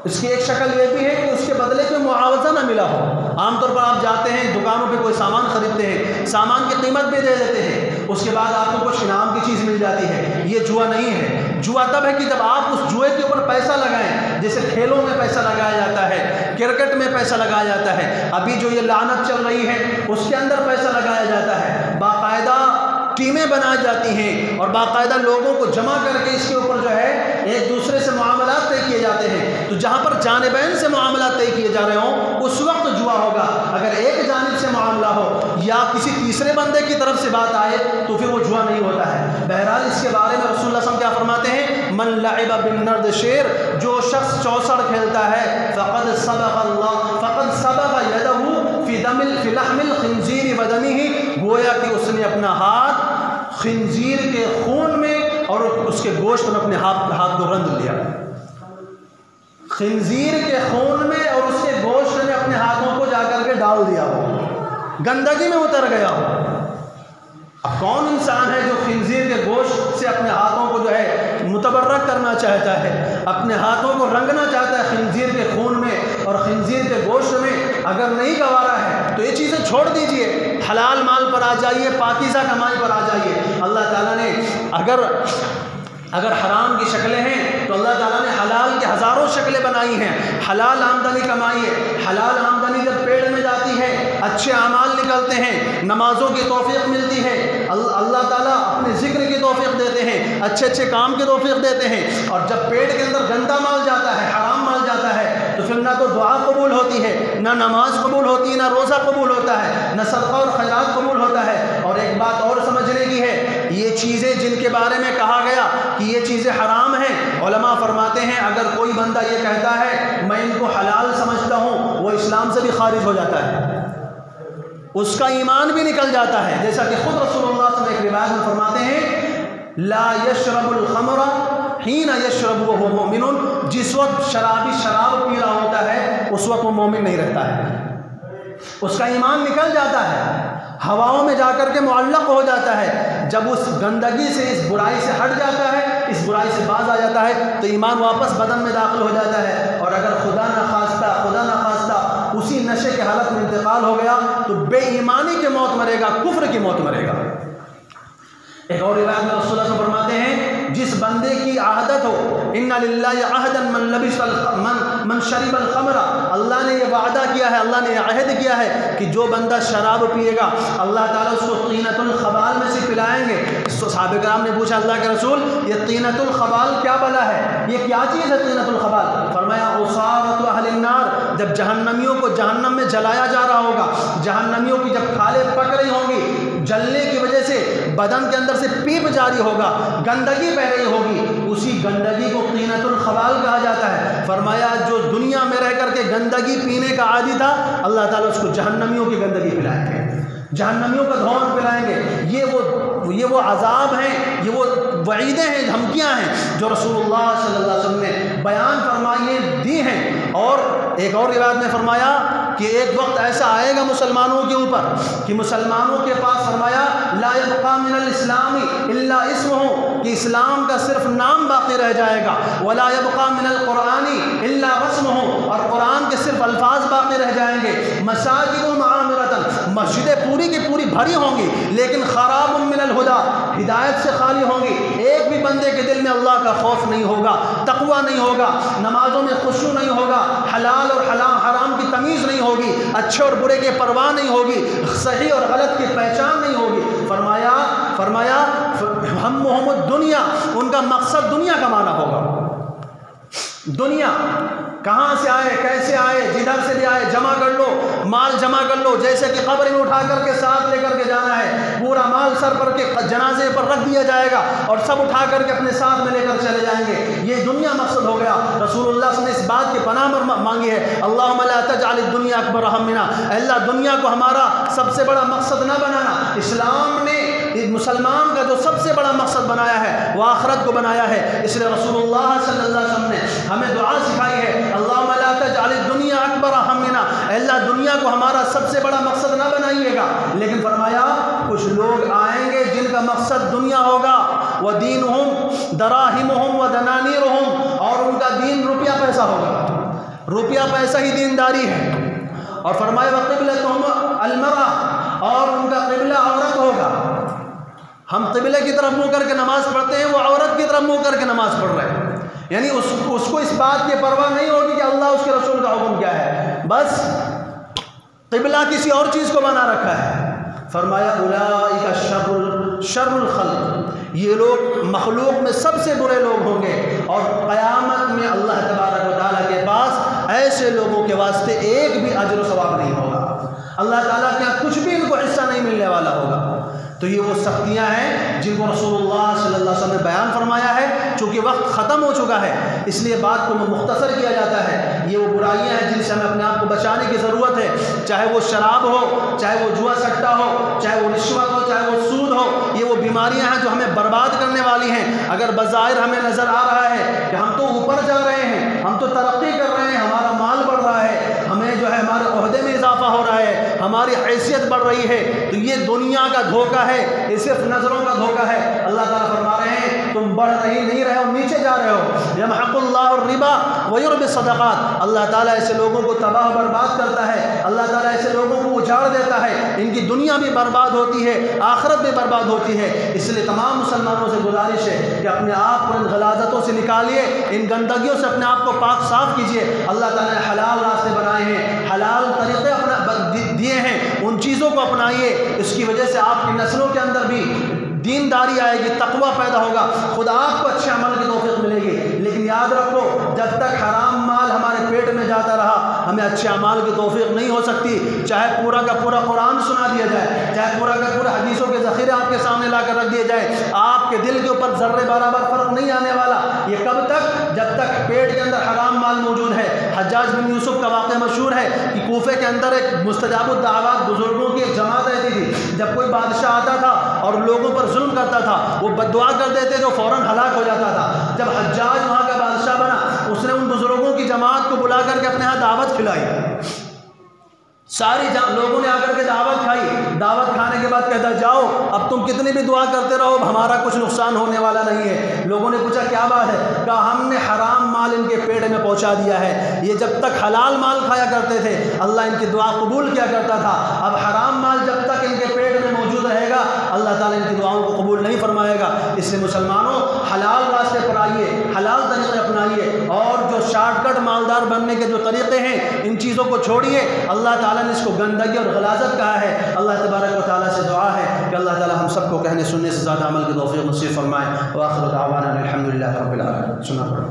इसकी एक शक्ल ये भी है कि उसके बदले में मुआवजा ना मिला हो। आमतौर पर आप जाते हैं दुकानों पे कोई सामान खरीदते हैं, सामान की कीमत भी दे देते हैं, उसके बाद आपको कुछ इनाम की चीज़ मिल जाती है, ये जुआ नहीं है। जुआ तब है कि जब आप उस जुए के ऊपर पैसा लगाएं, जैसे खेलों में पैसा लगाया जाता है, क्रिकेट में पैसा लगाया जाता है, अभी जो ये लानत चल रही है उसके अंदर पैसा लगाया जाता है, बाकायदा टीमें बनाई जाती हैं और बाकायदा लोगों को जमा करके इसके ऊपर जो है एक दूसरे से मामलात तय किए जाते हैं। तो जहाँ पर जानिबैन से मामलात तय किए जा रहे हों उस वक्त जुआ होगा। अगर एक जानिब से मामला हो या किसी तीसरे बंदे की तरफ से बात आए तो फिर वो जुआ नहीं होता है। बहरहाल इसके बारे में रसूलुल्लाह सल्लल्लाहु अलैहि वसल्लम क्या फरमाते हैं मन लइबा बिन्नर्द शेर, जो शख्स चौसड़ खेलता है फ़क़द सबग़ यदहु फ़ी लहमिल खिंज़ीर व दमिही, गोया कि उसने अपना हाथ खिंजीर के खून में और उसके गोश्त में अपने हाथ को रंध लिया। खिंजीर के खून में और उसके गोश्त में अपने हाथों को जाकर के डाल दिया हो, गंदगी में उतर गया हो। अब कौन इंसान है जो खिंजीर के गोश्त से अपने हाथों को जो है मुतबर्रक करना चाहता है, अपने हाथों को रंगना चाहता है खिंजीर के खून में और खिंजीर के गोश्त में? अगर नहीं गवारा है तो ये चीज़ें छोड़ दीजिए, हलाल माल पर आ जाइए, पाकीज़ा कमाई पर आ जाइए। अल्लाह ताला ने अगर हराम की शक्लें हैं तो अल्लाह ताला ने हलाल की हज़ारों शक्लें बनाई हैं। हलाल आमदनी कमाइए, हलाल आमदनी जब पेड़ में जाती है अच्छे अमाल निकलते हैं, नमाज़ों की तौफीक मिलती है, अल्लाह ताला अपने ज़िक्र की तौफीक देते हैं, अच्छे अच्छे काम की तौफीक देते हैं। और जब पेट के अंदर गंदा माल जाता है, हराम माल जाता है, तो फिर ना तो दुआ कबूल होती है, ना नमाज कबूल होती है, ना रोज़ा कबूल होता है, ना सदका और खैरात कबूल होता है। और एक बात और समझने की है, ये चीज़ें जिनके बारे में कहा गया कि ये चीज़ें हराम हैं, उलमा फरमाते हैं अगर कोई बंदा ये कहता है मैं इनको हलाल समझता हूँ, वो इस्लाम से भी खारिज हो जाता है, उसका ईमान भी निकल जाता है। जैसा कि खुद रसूलुल्लाह सल्लल्लाहु अलैहि वसल्लम एक रिवायत में फरमाते हैं ला यशरबुल खमरा हीना यशरबु वहुव मोमिनुन, जिस वक्त शराबी शराब पी रहा होता है उस वक्त वो मोमिन नहीं रहता है, उसका ईमान निकल जाता है। हवाओं में जाकर के मुअल्लक़ हो जाता है। जब उस गंदगी से, इस बुराई से हट जाता है, इस बुराई से बाज आ जाता है, तो ईमान वापस बदन में दाखिल हो जाता है। और अगर खुदा न खास्ता उसी नशे के हालत में इंतकाल हो गया तो बेईमानी की मौत मरेगा, कुफ्र की मौत मरेगा। एक और रिवायत में रसूलुल्लाह सल्लल्लाहु अलैहि वसल्लम फरमाते हैं, जिस बंदे की आदत हो, इन्ना लिल्लाहि अहदन मन शरिबल खमरा, अल्लाह ने ये वादा किया है, अल्लाह ने ये अहद किया है कि जो बंदा शराब पिएगा अल्लाह ताला उसको तीनतुल खबाल में से पिलाएंगे। सहाबा किराम ने पूछा, अल्लाह के रसूल ये तीनतुल खबाल क्या बला है, ये क्या चीज़ है तीनतुल खबाल? फरमाया उसारतु अहलिन नार, जब जहन्नमियों को जहन्नम में जलाया जा रहा होगा, जहन्नमियों की जब खालें पक रही होंगी, जलने की वजह से बदन के अंदर से पीप जारी होगा, गंदगी बह रही होगी, उसी गंदगी को तीनतुल खबाल कहा जाता है। फरमाया जो दुनिया में रह करके गंदगी पीने का आदी था, अल्लाह ताला उसको जहन्नमियों की गंदगी पिलाएंगे, जहन्नमियों का धुआं पिलाएंगे। ये वो अजाब हैं, ये वो वईदें हैं, धमकियां हैं जो रसूलुल्लाह सल्लल्लाहु अलैहि वसल्लम ने बयान फरमाई दी हैं। और एक और रिवायत में फरमाया कि एक वक्त ऐसा आएगा मुसलमानों के ऊपर कि मुसलमानों के पास फरमाया ला यबका मिनल इस्लामी इल्ला इस्मुहु, कि इस्लाम का सिर्फ नाम बाकी रह जाएगा, वला यबका मिनल कुरानी इल्ला रस्मुहु, और कुरान के सिर्फ अल्फाज बाकी रह जाएंगे। मसाजिद मुआमिरतन, मस्जिदें पूरी की पूरी भरी होंगी लेकिन खराब मिनल हुदा, हिदायत से खाली होंगी। एक भी बंदे के दिल में अल्लाह का खौफ नहीं होगा, तकवा नहीं होगा, नमाजों में खुशू नहीं होगा, हलाल और हराम की तमीज़ नहीं होगी, अच्छे और बुरे की परवाह नहीं होगी, सही और गलत की पहचान नहीं होगी। फरमाया हम मोहम्मद दुनिया, उनका मकसद दुनिया कमाना होगा। दुनिया कहाँ से आए, कैसे आए, जिधर से भी आए जमा कर लो, माल जमा कर लो, जैसे कि कब्र में उठा करके साथ लेकर के जाना है, पूरा माल सर पर के जनाजे पर रख दिया जाएगा और सब उठा करके अपने साथ में लेकर चले जाएंगे। ये दुनिया मकसद हो गया। रसूलुल्लाह ने इस बात की पनाह मांगी है, अल्लाहुम्मा ला तजअल दुनिया अकबर हम्मिना, अल्लाह दुनिया को हमारा सबसे बड़ा मकसद ना बनाना। इस्लाम ने मुसलमान का जो सबसे बड़ा मकसद बनाया है वह आखिरत को बनाया है। इसलिए रसूलुल्लाह सल्लल्लाहु अलैहि वसल्लम ने हमें दुआ सिखाई है, अल्लाहुम्मा ला तजअल दुनिया अकबर हम्मिना, अल्लाह दुनिया को हमारा सबसे बड़ा मकसद ना बनाइएगा। लेकिन फरमाया कुछ लोग आएंगे जिनका मकसद दुनिया होगा, व दीनुहुम दराहिमुहुम व दनानीरुहुम, और उनका दीन रुपया पैसा होगा, रुपया पैसा ही दीनदारी है। और फरमाया वक़िबलतुहुम अलमरा, और उनका क़िबला औरत होगा। हम क़िबले की तरफ मुँह करके नमाज़ पढ़ते हैं, वो औरत की तरफ मुँह करके नमाज़ पढ़ रहे हैं। यानी उसको इस बात की परवाह नहीं होगी कि अल्लाह उसके रसूल का हुक्म क्या है, बस क़िबला किसी और चीज़ को बना रखा है। फरमाया उलाइका शर्रुल खल्क़, ये लोग मखलूक में सबसे बुरे लोग होंगे, और क़यामत में अल्लाह तबारक व तआला के पास ऐसे लोगों के वास्ते एक भी अजर व सवाब नहीं होगा। अल्लाह ताला के यहाँ कुछ भी इनको हिस्सा नहीं मिलने वाला होगा। तो ये वो सख्तियाँ हैं जिनको रसूलुल्लाह सल्लल्लाहु अलैहि वसल्लम ने बयान फरमाया है। चूँकि वक्त ख़त्म हो चुका है इसलिए बात को मुख्तसर किया जाता है। ये वो बुराइयाँ हैं जिनसे हमें अपने आप को बचाने की ज़रूरत है, चाहे वो शराब हो, चाहे वो जुआ सट्टा हो, चाहे वो रिश्वत हो, चाहे वो सूद हो। ये वो बीमारियाँ हैं जो हमें बर्बाद करने वाली हैं। अगर बज़ाहिर हमें नज़र आ रहा है कि हम तो ऊपर जा रहे हैं, हम तो तरक्की कर रहे हैं, हमारा माल बढ़ रहा है, हमें जो है हमारे ओहदे में इजाफा हो रहा है, हमारी हैसियत बढ़ रही है, तो ये दुनिया का धोखा है, ये सिर्फ नज़रों का धोखा है। अल्लाह ताला फरमा रहे हैं तुम बढ़ नहीं रहे हो, नीचे जा रहे हो। यमहकुल्लाहु रिबा व युर्बि सदक़ात, अल्लाह ताला ऐसे लोगों को तबाह बर्बाद करता है, अल्लाह ताला ऐसे लोगों को उजाड़ देता है, इनकी दुनिया भी बर्बाद होती है, आखिरत भी बर्बाद होती है। इसलिए तमाम मुसलमानों से गुजारिश है कि अपने आप को इन गलाज़तों से निकालिए, इन गंदगियों से अपने आप को पाक साफ कीजिए। अल्लाह ताला ने हलाल रास्ते बनाए हैं, हलाल तरीक़े अपना दिए हैं, उन चीज़ों को अपनाइए। इसकी वजह से आपकी नस्लों के अंदर भी दीनदारी आएगी, तकवा पैदा होगा, खुद आपको अच्छे अमल की तौफीक मिलेगी। लेकिन याद रखो, जब तक हराम माल हमारे पेट में जाता रहा हमें अच्छे अमाल की तौफीक नहीं हो सकती। चाहे पूरा का पूरा कुरान सुना दिया जाए, चाहे पूरा का पूरा हदीसों के ज़ख़ीरे आपके सामने ला कर रख दिए जाए, आपके दिल के ऊपर ज़र्रे बराबर फ़र्क नहीं आने वाला। ये कब तक? जब तक पेट के अंदर हराम माल मौजूद है। हज्जाज बिन यूसुफ का वाक़या मशहूर है कि कूफे के अंदर एक मुस्तजाबुद दावत बुजुर्गों की एक जमात रहती थी। जब कोई बादशाह आता था और लोगों पर जुल्म करता था, वो बद्दुआ कर देते थे, फ़ौरन हलाक हो जाता था। जब हज्जाज वहाँ का बादशाह बना, उसने उन बुजुर्गों की जमात को बुला करके अपने यहाँ दावत खिलाई। सारी लोगों ने आकर के दावत खाई। दावत खाने के के बाद कहता जाओ अब तुम कितनी भी दुआ करते रहो हमारा कुछ नुकसान होने वाला नहीं है। लोगों ने पूछा क्या बात है? कहा हमने हराम माल इनके पेट में पहुंचा दिया है। ये जब तक हलाल माल खाया करते थे अल्लाह इनकी दुआ कबूल किया करता था, अब हराम माल जब तक इनके पेट में मौजूद रहेगा अल्लाह ताला इनकी दुआओं को कबूल नहीं फरमाएगा। इसलिए मुसलमानों हलाल रास्ते पर आइए, हलाल तरीक़े अपनाइए, और जो शॉर्टकट मालदार बनने के जो तरीक़े हैं इन चीज़ों को छोड़िए। अल्लाह ताला ने इसको गंदगी और गलाज़त कहा है। अल्लाह तबारक व तआला से दुआ है कि अल्लाह ताला हम सबको कहने सुनने से ज़्यादा अमल की तौफ़ीक़ नसीब फरमाए। व आखिर दावाना अल्हम्दुलिल्लाहि रब्बिल आलमीन। सुना पड़ा।